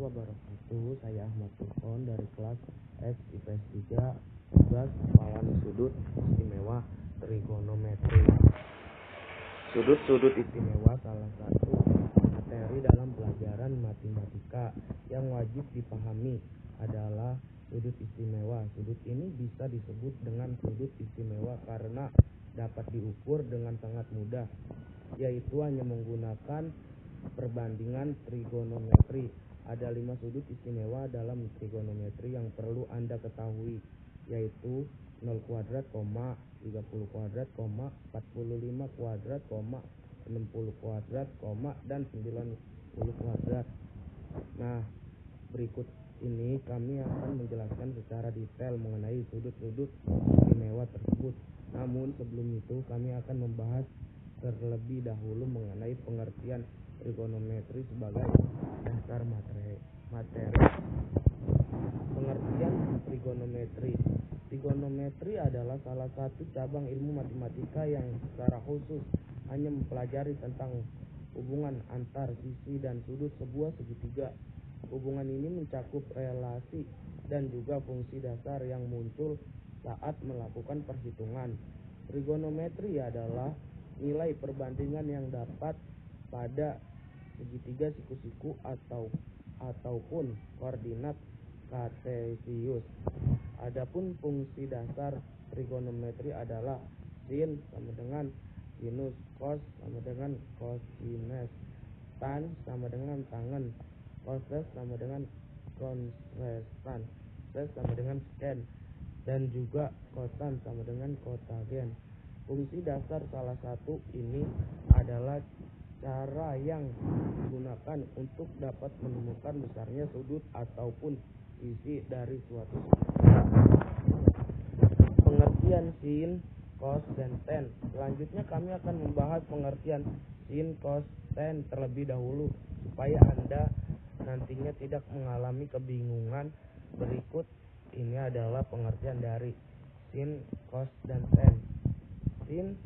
wabarakatuh. Saya Ahmad Turkon dari kelas S IPS 3, tugas hafalan sudut istimewa trigonometri. Sudut-sudut istimewa salah satu materi dalam pelajaran matematika yang wajib dipahami adalah sudut istimewa. Sudut ini bisa disebut dengan sudut istimewa karena dapat diukur dengan sangat mudah, yaitu hanya menggunakan perbandingan trigonometri. Ada 5 sudut istimewa dalam trigonometri yang perlu Anda ketahui, yaitu 0 kuadrat, 30 kuadrat, 45 kuadrat, 60 kuadrat, dan 90 kuadrat. Nah, berikut ini kami akan menjelaskan secara detail mengenai sudut-sudut istimewa tersebut. Namun sebelum itu kami akan membahas terlebih dahulu mengenai pengertian trigonometri sebagai dasar materi. Pengertian trigonometri. Trigonometri adalah salah satu cabang ilmu matematika yang secara khusus hanya mempelajari tentang hubungan antar sisi dan sudut sebuah segitiga. Hubungan ini mencakup relasi dan juga fungsi dasar yang muncul saat melakukan perhitungan. Trigonometri adalah nilai perbandingan yang dapat pada segitiga siku-siku ataupun koordinat kartesius. Adapun fungsi dasar trigonometri adalah sin sama dengan sinus, cos sama dengan cosinus, tan sama dengan tangen, coses sama dengan konsesan, ses sama dengan sken, dan juga kotan sama dengan kotagen. Fungsi dasar salah satu ini adalah cara yang digunakan untuk dapat menemukan besarnya sudut ataupun sisi dari suatu segitiga. Pengertian sin, cos, dan tan. Selanjutnya kami akan membahas pengertian sin, cos, tan terlebih dahulu supaya Anda nantinya tidak mengalami kebingungan. Berikut ini adalah pengertian dari sin, cos, dan tan. Sin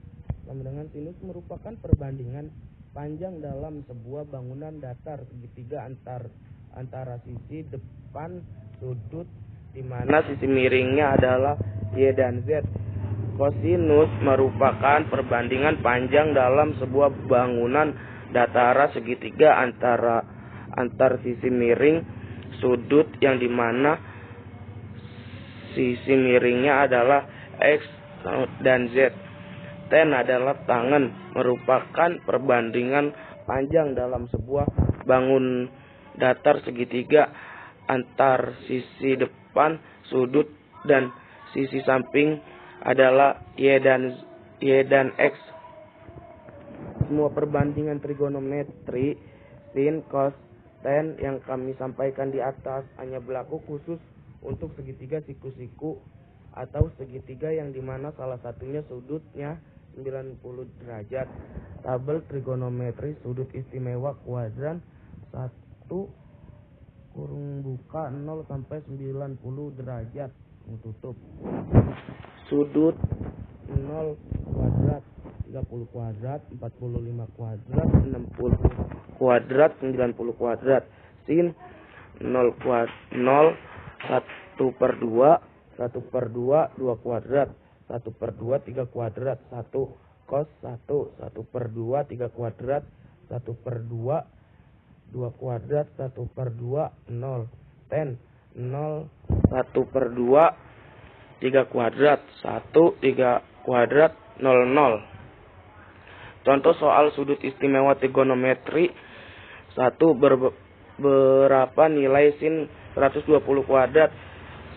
sama dengan sinus merupakan perbandingan panjang dalam sebuah bangunan datar segitiga antara sisi depan sudut di mana sisi miringnya adalah Y dan Z. Kosinus merupakan perbandingan panjang dalam sebuah bangunan datar segitiga antar sisi miring sudut yang dimana sisi miringnya adalah X dan Z. Tan adalah tangen, merupakan perbandingan panjang dalam sebuah bangun datar segitiga antar sisi depan sudut dan sisi samping adalah Y dan X. Semua perbandingan trigonometri sin, cos, tan yang kami sampaikan di atas hanya berlaku khusus untuk segitiga siku-siku atau segitiga yang dimana salah satunya sudutnya 90 derajat. Tabel trigonometri sudut istimewa kuadran 1 kurung buka 0 sampai 90 derajat tutup. Sudut 0 kuadrat, 30 kuadrat, 45 kuadrat, 60 kuadrat, 90 kuadrat. Sin 0 1/2, 1/2, 2 kuadrat, 1/2, 3 kuadrat, 1 cos 1, 1/2, 3 kuadrat, 1/2, 2 kuadrat, 1/2, 0. Tan 0, 1/2, 3 kuadrat, 1, 3 kuadrat, 0. Contoh soal sudut istimewa trigonometri. 1. Berapa nilai sin 120 kuadrat?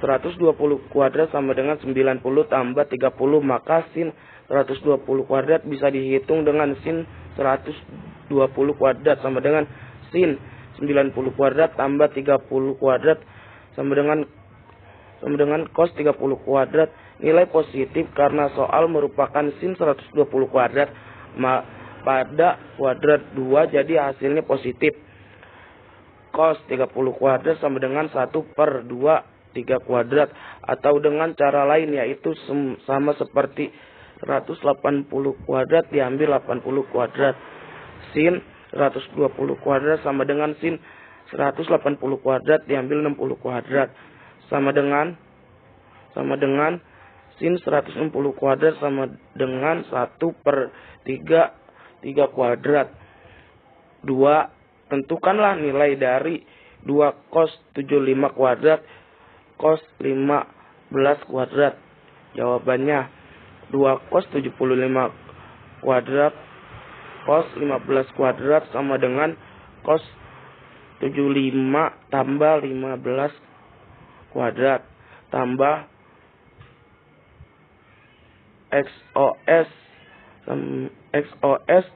120 kuadrat sama dengan 90 tambah 30, maka sin 120 kuadrat bisa dihitung dengan sin 120 kuadrat sama dengan sin 90 kuadrat tambah 30 kuadrat sama dengan cos 30 kuadrat. Nilai positif karena soal merupakan sin 120 kuadrat pada kuadrat 2, jadi hasilnya positif. Cos 30 kuadrat sama dengan 1/2 3 kuadrat, atau dengan cara lain yaitu sama seperti 180 kuadrat diambil 80 kuadrat. Sin 120 kuadrat sama dengan sin 180 kuadrat diambil 60 kuadrat sama dengan sin 160 kuadrat sama dengan 1/3 kuadrat. 2. Tentukanlah nilai dari 2 cos 75 kuadrat cos 15 kuadrat. Jawabannya 2 cos 75 kuadrat cos 15 kuadrat sama dengan cos 75 tambah 15 kuadrat tambah XOS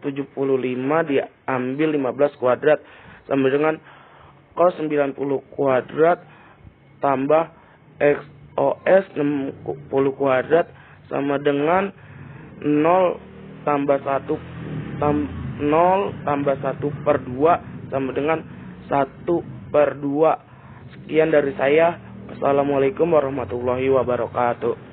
75 diambil 15 kuadrat sama dengan cos 90 kuadrat tambah XOS 60 kuadrat sama dengan 0 tambah 1/2 sama dengan 1/2. Sekian dari saya. Wassalamualaikum warahmatullahi wabarakatuh.